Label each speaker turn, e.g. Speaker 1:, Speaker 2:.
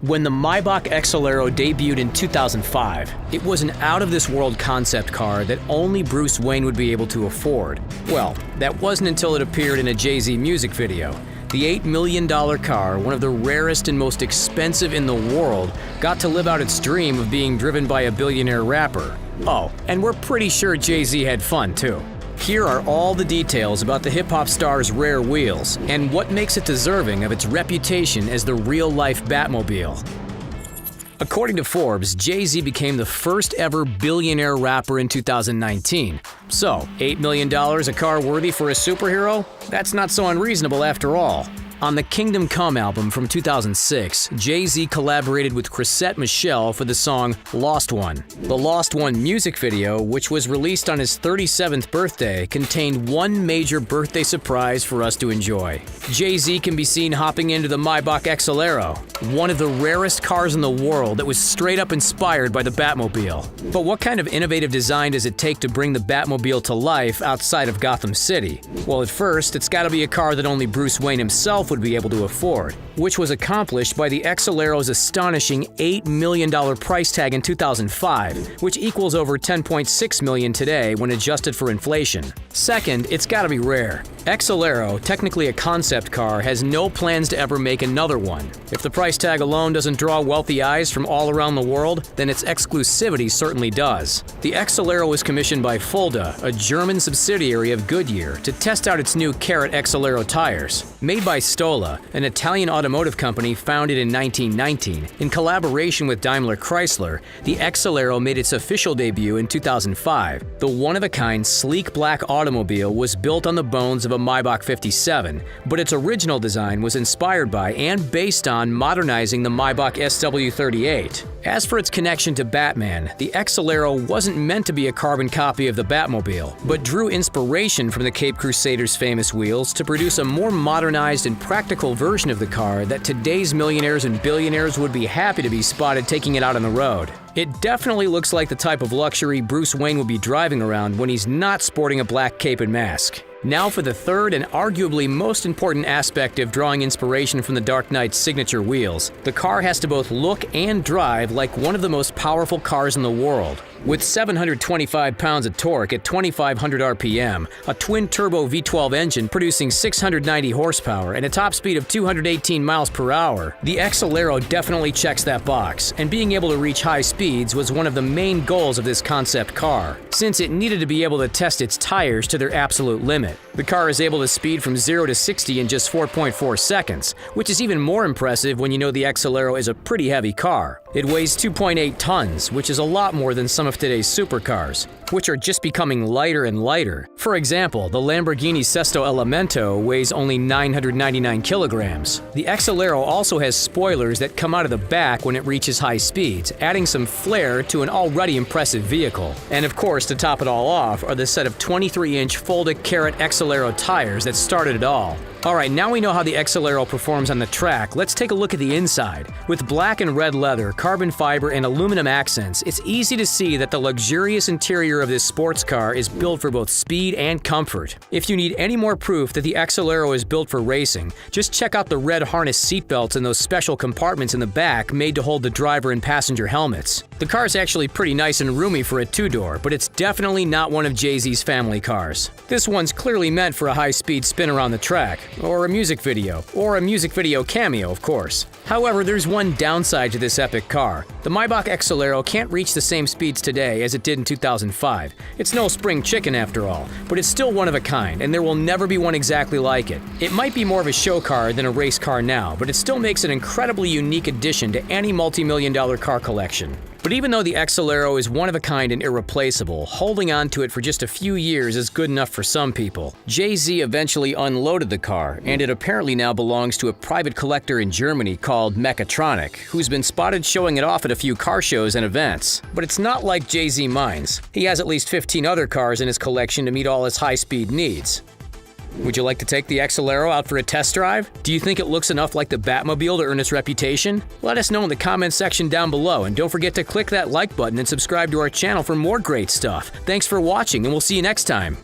Speaker 1: When the Maybach Exelero debuted in 2005, it was an out-of-this-world concept car that only Bruce Wayne would be able to afford. Well, that wasn't until it appeared in a Jay-Z music video. The $8 million car, one of the rarest and most expensive in the world, got to live out its dream of being driven by a billionaire rapper. Oh, and we're pretty sure Jay-Z had fun too. Here are all the details about the hip-hop star's rare wheels and what makes it deserving of its reputation as the real-life Batmobile. According to Forbes, Jay-Z became the first ever billionaire rapper in 2019. So, $8 million a car worthy for a superhero? That's not so unreasonable after all. On the Kingdom Come album from 2006, Jay-Z collaborated with Chrisette Michele for the song Lost One. The Lost One music video, which was released on his 37th birthday, contained one major birthday surprise for us to enjoy. Jay-Z can be seen hopping into the Maybach Exelero, one of the rarest cars in the world that was straight up inspired by the Batmobile. But what kind of innovative design does it take to bring the Batmobile to life outside of Gotham City? Well, at first, it's gotta be a car that only Bruce Wayne himself would be able to afford, which was accomplished by the Exelero's astonishing $8 million price tag in 2005, which equals over $10.6 million today when adjusted for inflation. Second, it's gotta be rare. Exelero, technically a concept car, has no plans to ever make another one. If the price tag alone doesn't draw wealthy eyes from all around the world, then its exclusivity certainly does. The Exelero was commissioned by Fulda, a German subsidiary of Goodyear, to test out its new Carat Exelero tires. Made by Stola, an Italian automotive company founded in 1919, in collaboration with Daimler Chrysler, the Exelero made its official debut in 2005. The one-of-a-kind sleek black automobile was built on the bones of a Maybach 57, but its original design was inspired by and based on modernizing the Maybach SW38. As for its connection to Batman, the Exelero wasn't meant to be a carbon copy of the Batmobile, but drew inspiration from the Cape Crusader's famous wheels to produce a more modernized and practical version of the car that today's millionaires and billionaires would be happy to be spotted taking it out on the road. It definitely looks like the type of luxury Bruce Wayne would be driving around when he's not sporting a black cape and mask. Now for the third and arguably most important aspect of drawing inspiration from the Dark Knight's signature wheels. The car has to both look and drive like one of the most powerful cars in the world. With 725 pounds of torque at 2,500 RPM, a twin-turbo V12 engine producing 690 horsepower and a top speed of 218 miles per hour, the Exelero definitely checks that box, and being able to reach high speeds was one of the main goals of this concept car, since it needed to be able to test its tires to their absolute limit. The car is able to speed from 0 to 60 in just 4.4 seconds, which is even more impressive when you know the Exelero is a pretty heavy car. It weighs 2.8 tons, which is a lot more than some of today's supercars, which are just becoming lighter and lighter. For example, the Lamborghini Sesto Elemento weighs only 999 kilograms. The Exelero also has spoilers that come out of the back when it reaches high speeds, adding some flair to an already impressive vehicle. And of course, to top it all off are the set of 23-inch Fulda Carat Exelero tires that started it all. Alright, now we know how the Exelero performs on the track, let's take a look at the inside. With black and red leather, carbon fiber, and aluminum accents, it's easy to see that the luxurious interior of this sports car is built for both speed and comfort. If you need any more proof that the Exelero is built for racing, just check out the red harness seatbelts and those special compartments in the back made to hold the driver and passenger helmets. The car is actually pretty nice and roomy for a two-door, but it's definitely not one of Jay-Z's family cars. This one's clearly meant for a high-speed spin around the track, or a music video cameo, of course. However, there's one downside to this epic car. The Maybach Exelero can't reach the same speeds today as it did in 2005. It's no spring chicken after all, but it's still one of a kind, and there will never be one exactly like it. It might be more of a show car than a race car now, but it still makes an incredibly unique addition to any multi-million-dollar car collection. But even though the Exelero is one of a kind and irreplaceable, holding on to it for just a few years is good enough for some people. Jay-Z eventually unloaded the car, and it apparently now belongs to a private collector in Germany called Mechatronik, who's been spotted showing it off at a few car shows and events. But it's not like Jay-Z minds. He has at least 15 other cars in his collection to meet all his high-speed needs. Would you like to take the Exelero out for a test drive? Do you think it looks enough like the Batmobile to earn its reputation? Let us know in the comments section down below, and don't forget to click that like button and subscribe to our channel for more great stuff. Thanks for watching, and we'll see you next time.